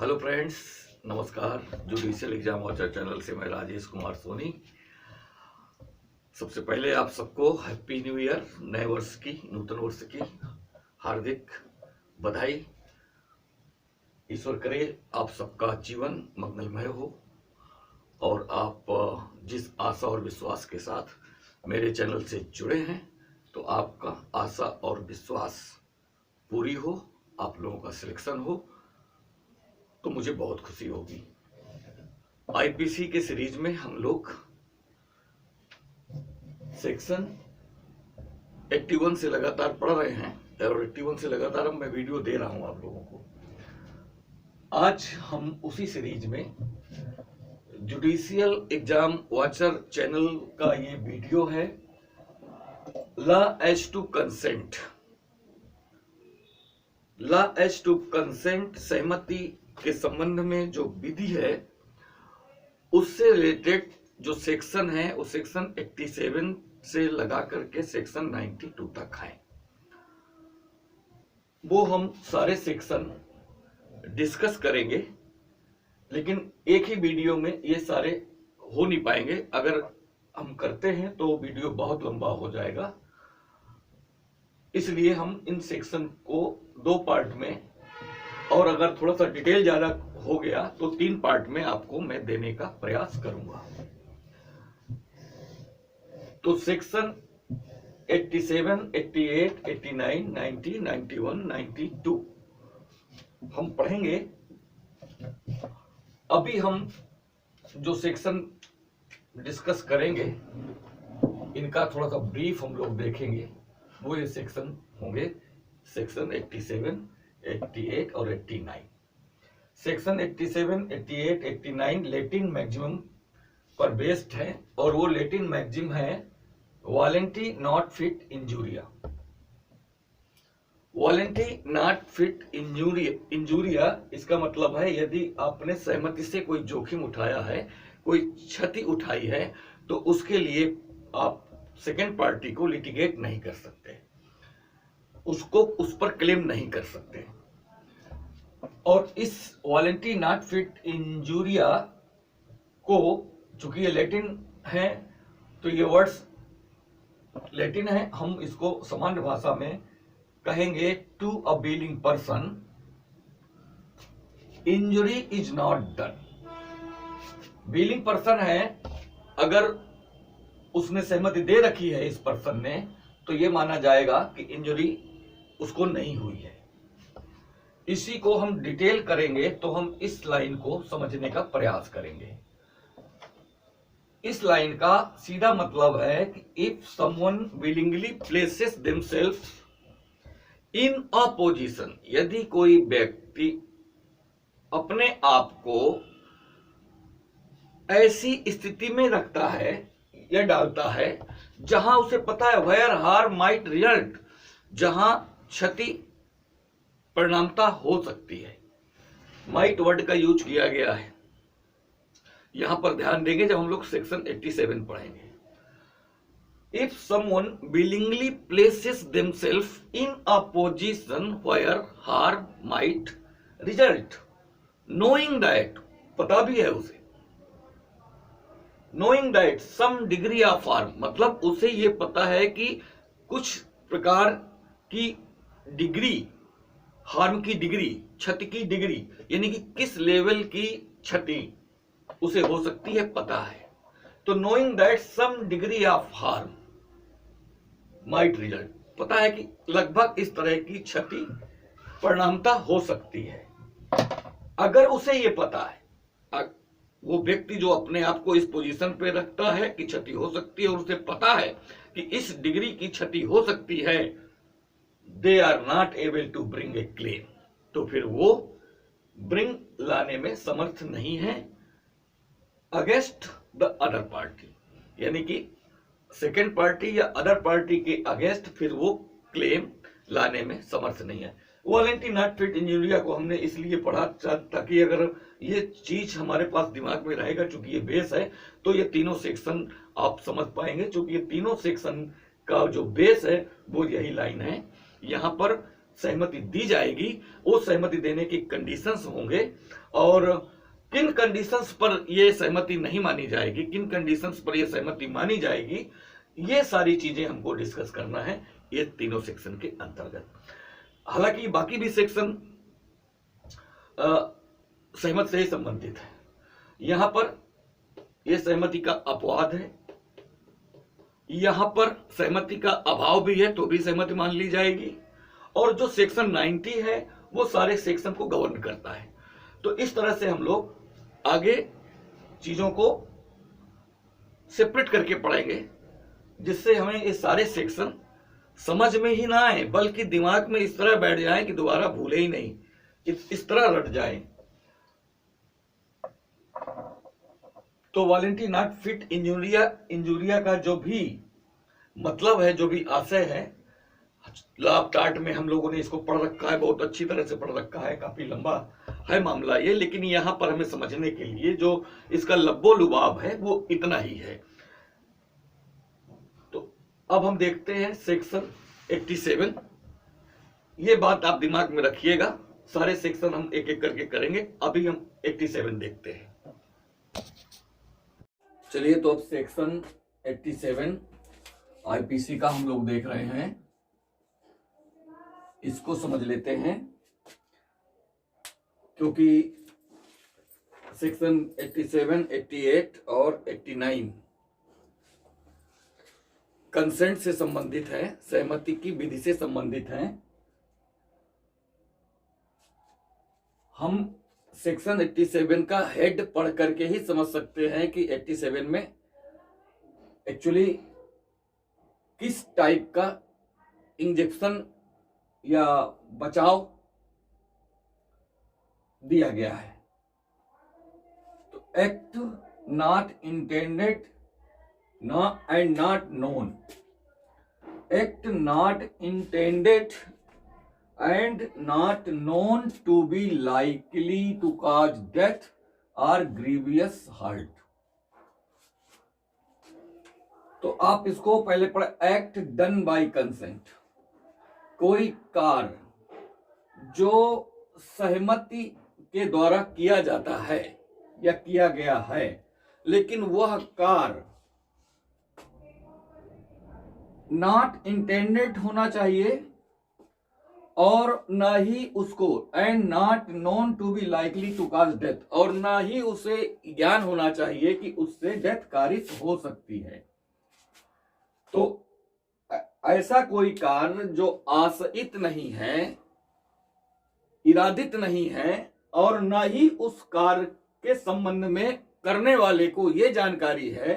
Hello friends, नमस्कार। Judicial exam watcher channel से मैं राजेश कुमार सोनी। सबसे पहले आप सबको हैप्पी न्यू ईयर, नए वर्ष की, नूतन वर्ष की हार्दिक बधाई। ईश्वर करे आप सबका जीवन मंगलमय हो और आप जिस आशा और विश्वास के साथ मेरे चैनल से जुड़े हैं तो आपका आशा और विश्वास पूरी हो, आप लोगों का सिलेक्शन हो तो मुझे बहुत खुशी होगी। आईपीसी के सीरीज में हम लोग सेक्शन 81 से लगातार पढ़ रहे हैं और 81 से लगातार मैं वीडियो दे रहा हूं आप लोगों को। आज हम उसी सीरीज में जुडिशियल एग्जाम वॉचर चैनल का ये वीडियो है, law age to consent. Law age to consent, सहमति के संबंध में जो विधि है उससे रिलेटेड जो सेक्शन है वो सेक्शन 87 से लगा करके सेक्शन 92 तक है। वो हम सारे सेक्शन डिस्कस करेंगे, लेकिन एक ही वीडियो में ये सारे हो नहीं पाएंगे। अगर हम करते हैं तो वीडियो बहुत लंबा हो जाएगा, इसलिए हम इन सेक्शन को 2 पार्ट में, और अगर थोड़ा सा डिटेल ज्यादा हो गया तो 3 पार्ट में आपको मैं देने का प्रयास करूंगा। तो सेक्शन 87, 88, 89, 90, 91, 92 हम पढ़ेंगे। अभी हम जो सेक्शन डिस्कस करेंगे इनका थोड़ा सा ब्रीफ हम लोग देखेंगे। वो ये सेक्शन होंगे सेक्शन 87, 88 और 89। सेक्शन 87, 88, 89 लैटिन मैक्सिमम पर बेस्ड है और वो लैटिन मैक्सिम है volenti not fit injuria. Volenti not fit injuria इसका मतलब है यदि आपने सहमति से कोई जोखिम उठाया है, कोई क्षति उठाई है, तो उसके लिए आप सेकेंड पार्टी को लिटिगेट नहीं कर सकते, उसको उस पर क्लेम नहीं कर सकते। और इस वॉलेंटी नॉट फिट इंजूरिया को, चूंकि ये लैटिन है तो ये वर्ड्स लैटिन है, हम इसको सामान्य भाषा में कहेंगे to a willing person injury is not done. Willing person है, अगर उसने सहमति दे रखी है इस पर्सन ने, तो ये माना जाएगा कि इंजुरी उसको नहीं हुई है। इसी को हम डिटेल करेंगे तो हम इस लाइन को समझने का प्रयास करेंगे। इस लाइन का सीधा मतलब है कि if someone willingly places themself in a position, यदि कोई व्यक्ति अपने आप को ऐसी स्थिति में रखता है या डालता है जहां उसे पता है वेयर हार्म माइट रिजल्ट, जहां क्षति परिणामता हो सकती है। माइट वर्ड का यूज किया गया है, यहां पर ध्यान देंगे जब हम लोग सेक्शन 87 पढ़ेंगे। If someone willingly places themselves in a position where harm might result, knowing that, पता भी है उसे, knowing that some degree of harm, मतलब उसे ये पता है कि कुछ प्रकार की डिग्री, हार्म की डिग्री, क्षति की डिग्री, यानी कि किस लेवल की क्षति उसे हो सकती है पता है। तो knowing that some degree of harm might result, पता है कि लगभग इस तरह की क्षति परिणामता हो सकती है। अगर उसे ये पता है, वो व्यक्ति जो अपने आप को इस पोजीशन पे रखता है कि क्षति हो सकती है और उसे पता है कि इस डिग्री की क्षति हो सकती है, they are not able to bring a claim, तो फिर वो ब्रिंग लाने में समर्थ नहीं है अगेंस्ट द अदर पार्टी, यानी कि सेकेंड पार्टी या अदर पार्टी के अगेंस्ट फिर वो क्लेम लाने में समर्थ नहीं है। वॉलेंटी नॉट फिट इंजूरिया को हमने इसलिए पढ़ा ताकि अगर ये चीज हमारे पास दिमाग में रहेगा, चूंकि ये बेस है, तो ये तीनों सेक्शन आप समझ पाएंगे। चूंकि ये तीनों सेक्शन का जो बेस है वो यही लाइन है। यहाँ पर सहमति दी जाएगी, वो सहमति देने की कंडीशंस होंगे, और किन कंडीशंस पर यह सहमति नहीं मानी जाएगी, किन कंडीशंस पर यह सहमति मानी जाएगी, ये सारी चीजें हमको डिस्कस करना है ये तीनों सेक्शन के अंतर्गत। हालांकि बाकी भी सेक्शन सहमत से ही संबंधित है। यहां पर यह सहमति का अपवाद है, यहां पर सहमति का अभाव भी है तो भी सहमति मान ली जाएगी, और जो सेक्शन 90 है वो सारे सेक्शन को गवर्न करता है। तो इस तरह से हम लोग आगे चीजों को सेपरेट करके पढ़ेंगे, जिससे हमें ये सारे सेक्शन समझ में ही ना आए, बल्कि दिमाग में इस तरह बैठ जाए कि दोबारा भूले ही नहीं, इस तरह रट जाए। तो वॉलेंटी नॉट फिट इंजुरिया का जो भी मतलब है, जो भी आशय है, लाभ टाट में हम लोगों ने इसको पढ़ रखा है, बहुत अच्छी तरह से पढ़ रखा है, काफी लंबा है मामला ये, लेकिन यहां पर हमें समझने के लिए जो इसका लब्बो लुबाब है वो इतना ही है। तो अब हम देखते हैं सेक्शन 87। ये बात आप दिमाग में रखिएगा, सारे सेक्शन हम एक एक करके करेंगे। अभी हम 87 देखते हैं। चलिए, तो अब सेक्शन 87 आईपीसी का हम लोग देख रहे हैं, इसको समझ लेते हैं, क्योंकि सेक्शन 87, 88 और 89 कंसेंट से संबंधित है, सहमति की विधि से संबंधित है। हम सेक्शन 87 का हेड पढ़ करके ही समझ सकते हैं कि 87 में एक्चुअली किस टाइप का इंजेक्शन या बचाव दिया गया है। तो act not intended and not known, act not intended and not known to be likely to cause death or grievous hurt। तो आप इसको पहले पढ़े, एक्ट डन बाय कंसेंट, कोई कार्य जो सहमति के द्वारा किया जाता है या किया गया है, लेकिन वह कार्य नॉट इंटेंडेड होना चाहिए और ना ही उसको, and not known to be likely to cause death, और ना ही उसे ज्ञान होना चाहिए कि उससे डेथ कारित हो सकती है। तो ऐसा कोई कार्य जो आशयित नहीं है, इरादित नहीं है, और ना ही उस कार्य के संबंध में करने वाले को यह जानकारी है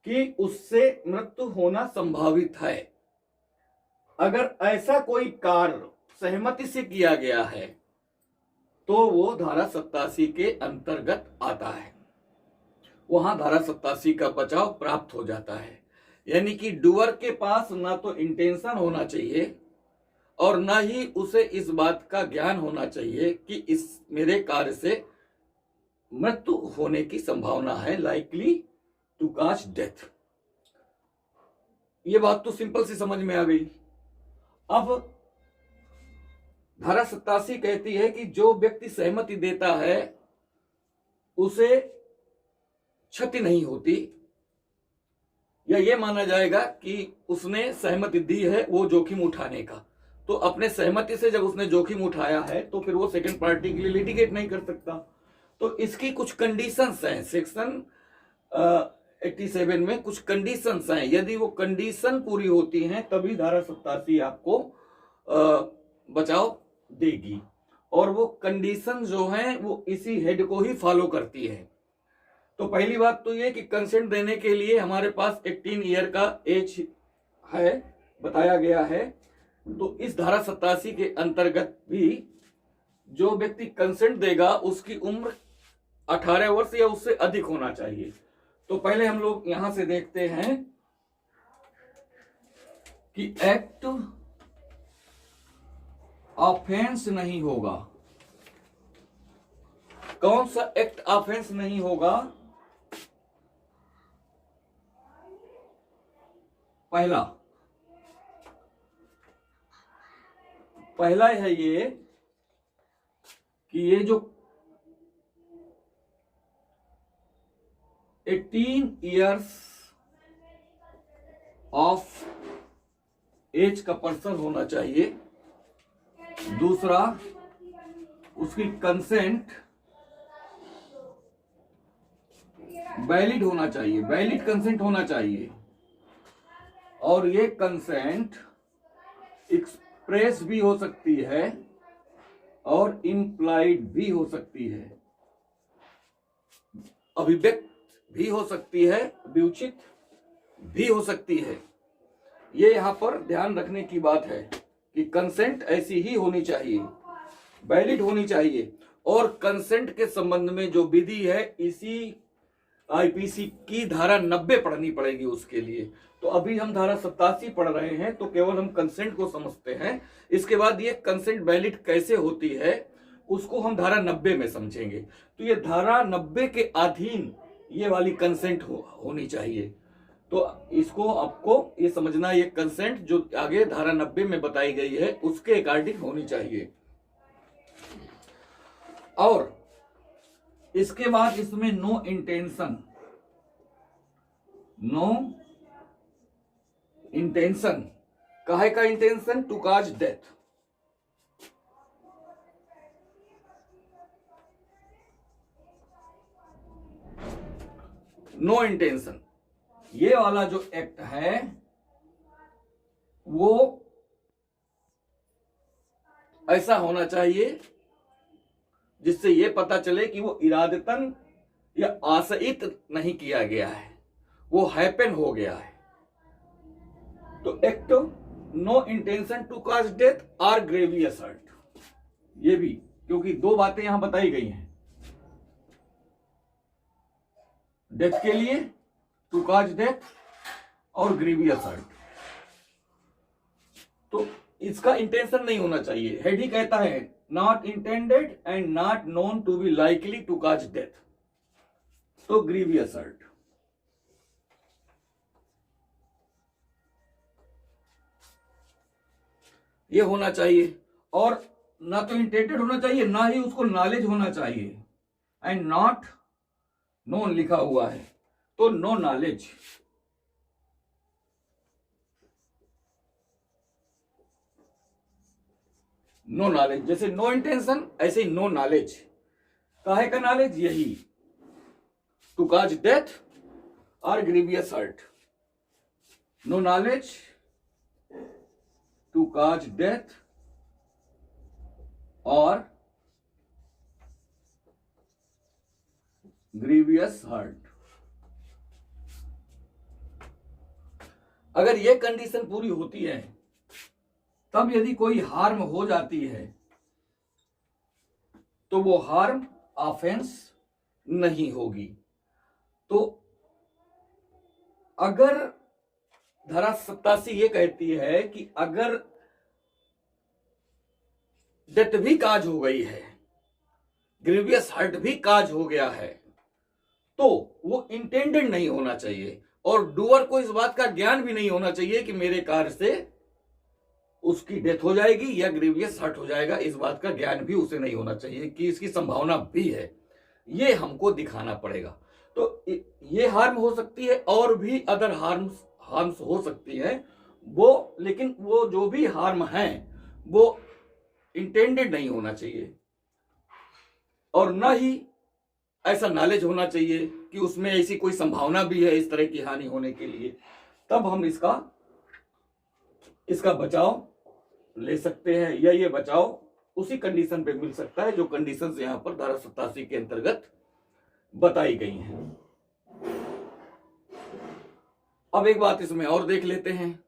कि उससे मृत्यु होना संभावित है। अगर ऐसा कोई कार्य सहमति से किया गया है तो वो धारा 87 के अंतर्गत आता है, वहां धारा 87 का बचाव प्राप्त हो जाता है। यानी कि डूअर के पास ना तो इंटेंशन होना चाहिए और ना ही उसे इस बात का ज्ञान होना चाहिए कि इस मेरे कार्य से मृत्यु होने की संभावना है, लाइकली टू कॉज डेथ। ये बात तो सिंपल सी समझ में आ गई। अब धारा 87 कहती है कि जो व्यक्ति सहमति देता है उसे क्षति नहीं होती, या ये माना जाएगा कि उसने सहमति दी है वो जोखिम उठाने का। तो अपने सहमति से जब उसने जोखिम उठाया है तो फिर वो सेकंड पार्टी के लिए लिटिगेट नहीं कर सकता। तो इसकी कुछ कंडीशंस हैं, सेक्शन 87 में कुछ कंडीशंस हैं। यदि वो कंडीशन पूरी होती हैं तभी धारा 87 आपको बचाव देगी, और वो कंडीशन जो हैं वो इसी हेड को ही फॉलो करती है। तो पहली बात तो ये कि कंसेंट देने के लिए हमारे पास 18 ईयर का एज है, बताया गया है। तो इस धारा 87 के अंतर्गत भी जो व्यक्ति कंसेंट देगा उसकी उम्र 18 वर्ष या उससे अधिक होना चाहिए। तो पहले हम लोग यहां से देखते हैं कि एक्ट ऑफेंस नहीं होगा। कौन सा एक्ट ऑफेंस नहीं होगा? पहला, पहला है ये कि ये जो 18 इयर्स ऑफ एज का पर्सन होना चाहिए। दूसरा, उसकी कंसेंट वैलिड होना चाहिए, वैलिड कंसेंट होना चाहिए। और ये कंसेंट एक्सप्रेस भी हो सकती है और इम्प्लाइड भी हो सकती है, अभिव्यक्त भी हो सकती है, विउचित भी हो सकती है। ये यहां पर ध्यान रखने की बात है कि कंसेंट ऐसी ही होनी चाहिए, वैलिड होनी चाहिए। और कंसेंट के संबंध में जो विधि है, इसी आईपीसी की धारा 90 पढ़नी पड़ेगी उसके लिए। तो अभी हम धारा 87 पढ़ रहे हैं, तो केवल हम कंसेंट को समझते हैं। इसके बाद ये कंसेंट वैलिड कैसे होती है उसको हम धारा 90 में समझेंगे। तो ये धारा 90 के अधीन ये वाली कंसेंट होनी चाहिए। तो इसको आपको ये समझना, ये कंसेंट जो आगे धारा 90 में बताई गई है उसके अकॉर्डिंग होनी चाहिए। और इसके बाद इसमें नो इंटेंशन, नो इंटेंशन, काहे का intention? To cause death. No intention, ये वाला जो एक्ट है वो ऐसा होना चाहिए जिससे ये पता चले कि वो इरादतन या आशयित नहीं किया गया है, वो हैपन हो गया है। तो act no intention to cause death और ग्रेवली असर्ट, ये भी, क्योंकि दो बातें यहां बताई गई हैं डेथ के लिए, टू कॉज डेथ और ग्रेवली असर्ट। तो इसका इंटेंशन नहीं होना चाहिए। हेड ही कहता है not intended and not known to be likely to cause death, तो ग्रीवी असर्ट। ये होना चाहिए। और ना तो इंटेंडेड होना चाहिए, ना ही उसको नॉलेज होना चाहिए। एंड नॉट नोन लिखा हुआ है, तो नो नॉलेज। नो नॉलेज, जैसे नो इंटेंशन ऐसे ही नो नॉलेज। काहे का नॉलेज? यही टू कॉज डेथ और grievous hurt. No knowledge to cause death और ग्रीवियस हर्ट। अगर यह कंडीशन पूरी होती है तब यदि कोई हार्म हो जाती है तो वो हार्म ऑफेंस नहीं होगी। तो अगर धारा 87 ये कहती है कि अगर डेथ भी काज हो गई है, ग्रीवियस हर्ट भी काज हो गया है, तो वो इंटेंडेड नहीं होना चाहिए। और डूअर को इस बात का ज्ञान भी नहीं होना चाहिए कि मेरे कार्य से उसकी डेथ हो जाएगी या ग्रीवियस हर्ट हो जाएगा। इस बात का ज्ञान भी उसे नहीं होना चाहिए कि इसकी संभावना भी है, ये हमको दिखाना पड़ेगा। तो ये हार्म हो सकती है और भी अदर हार्म्स हो सकती है वो, लेकिन वो जो भी हार्म है वो इंटेंडेड नहीं होना चाहिए। और न ही ऐसा नॉलेज होना चाहिए कि उसमें ऐसी कोई संभावना भी है इस तरह की हानि होने के लिए। तब हम इसका बचाव ले सकते हैं, या ये बचाव उसी कंडीशन पे मिल सकता है जो कंडीशंस यहां पर धारा 87 के अंतर्गत बताई गई हैं। अब एक बात इसमें और देख लेते हैं।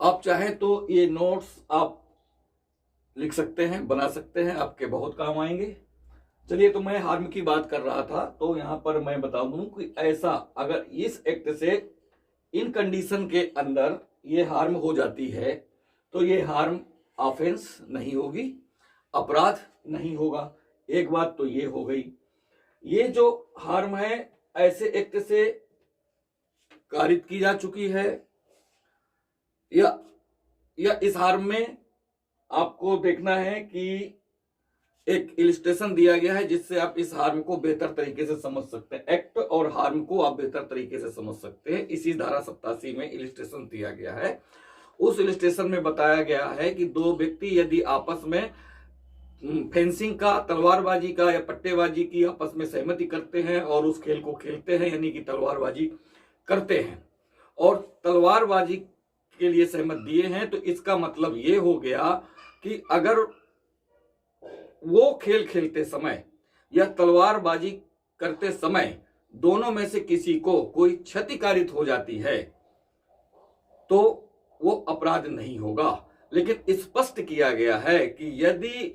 आप चाहें तो ये नोट्स आप लिख सकते हैं, बना सकते हैं, आपके बहुत काम आएंगे। चलिए, तो मैं हार्म की बात कर रहा था, तो यहां पर मैं बता दूं कि ऐसा अगर इस एक्ट से इन कंडीशन के अंदर ये हार्म हो जाती है तो ये हार्म ऑफेंस नहीं होगी, अपराध नहीं होगा। एक बात तो ये हो गई। ये जो हार्म है ऐसे एक्ट से कारित की जा चुकी है, या इस हार्म में आपको देखना है कि एक इलिस्ट्रेशन दिया गया है जिससे आप इस हार्म को बेहतर तरीके से समझ सकते हैं। एक्ट और हार्म को आप बेहतर तरीके से समझ सकते हैं। इसी धारा 87 में इलिस्ट्रेशन दिया गया है। उस इलिस्ट्रेशन में बताया गया है कि दो व्यक्ति यदि आपस में फेंसिंग का, तलवारबाजी का या पट्टेबाजी की आपस में सहमति करते हैं और उस खेल को खेलते हैं, यानी कि तलवारबाजी करते हैं और तलवारबाजी के लिए सहमत दिए हैं, तो इसका मतलब ये हो गया कि अगर वो खेल खेलते समय या तलवारबाजी करते समय दोनों में से किसी को कोई क्षति कारित हो जाती है तो वो अपराध नहीं होगा। लेकिन स्पष्ट किया गया है कि यदि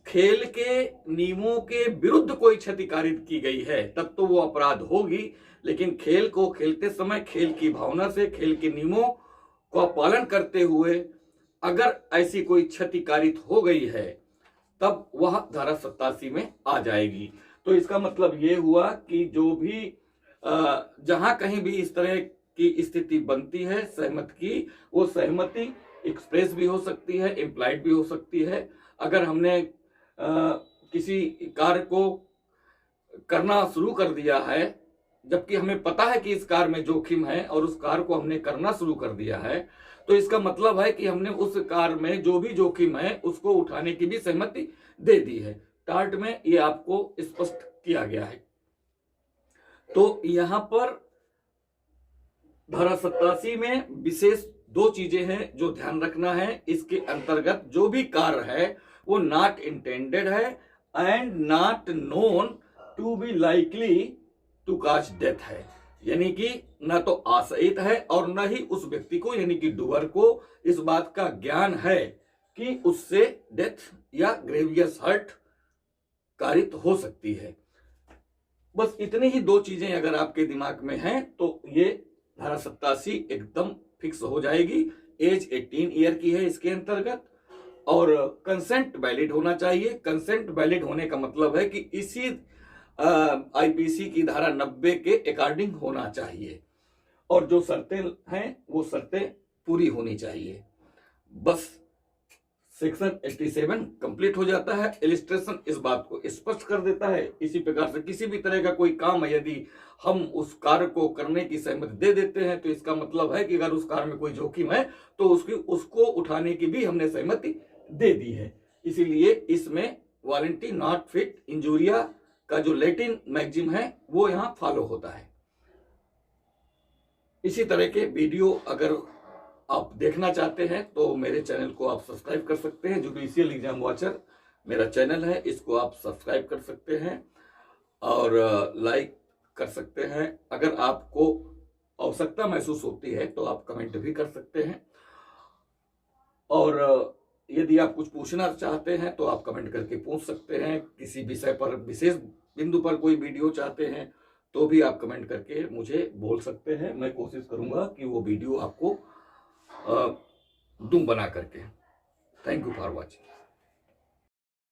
खेल के नियमों के विरुद्ध कोई क्षति कारित की गई है तब तो वो अपराध होगी, लेकिन खेल को खेलते समय खेल की भावना से, खेल के नियमों का पालन करते हुए अगर ऐसी कोई क्षति कारित हो गई है तब वह धारा 87 में आ जाएगी। तो इसका मतलब ये हुआ कि जो भी जहां कहीं भी इस तरह की स्थिति बनती है सहमत की, वो सहमति एक्सप्रेस भी हो सकती है, इम्प्लाइड भी हो सकती है। अगर हमने किसी कार्य को करना शुरू कर दिया है जबकि हमें पता है कि इस कार्य में जोखिम है और उस कार्य को हमने करना शुरू कर दिया है, तो इसका मतलब है कि हमने उस कार्य में जो भी जोखिम है उसको उठाने की भी सहमति दे दी है। टार्ट में ये आपको स्पष्ट किया गया है। तो यहां पर धारा 87 में विशेष दो चीजें हैं जो ध्यान रखना है। इसके अंतर्गत जो भी कार्य है वो नॉट इंटेंडेड है and not known to be likely to cause death है, यानी कि न तो आशयित है और न ही उस व्यक्ति को यानी कि डूअर को इस बात का ज्ञान है कि उससे डेथ या ग्रेवियस हर्ट कारित हो सकती है। बस इतनी ही दो चीजें अगर आपके दिमाग में हैं तो ये धारा 87 एकदम फिक्स हो जाएगी। एज 18 ईयर की है इसके अंतर्गत और कंसेंट वैलिड होना चाहिए। कंसेंट वैलिड होने का मतलब है कि इसी आईपीसी की धारा 90 के अकॉर्डिंग होना चाहिए और जो शर्तें हैं वो शर्तें पूरी होनी चाहिए। बस सेक्शन 87 कंप्लीट हो जाता है। इलिस्ट्रेशन इस बात को स्पष्ट कर देता है। इसी प्रकार से किसी भी तरह का कोई काम है यदि हम उस कार्य को करने की सहमति दे देते हैं तो इसका मतलब है कि अगर उस कार्य में कोई जोखिम है तो उसको उठाने की भी हमने सहमति दे दी है। इसीलिए इसमें वॉलंटी नॉट फिट इंजूरिया का जो लैटिन मैक्सिम है वो यहाँ फॉलो होता है। इसी तरह के वीडियो अगर आप देखना चाहते हैं तो मेरे चैनल को आप सब्सक्राइब कर सकते हैं। जुडिशियल एग्जाम वॉचर मेरा चैनल है, इसको आप सब्सक्राइब कर सकते हैं और लाइक कर सकते हैं। अगर आपको आवश्यकता महसूस होती है तो आप कमेंट भी कर सकते हैं और यदि आप कुछ पूछना चाहते हैं तो आप कमेंट करके पूछ सकते हैं। किसी विषय पर, विशेष बिंदु पर कोई वीडियो चाहते हैं तो भी आप कमेंट करके मुझे बोल सकते हैं। मैं कोशिश करूंगा कि वो वीडियो आपको दूं बना करके। Thank you for watching.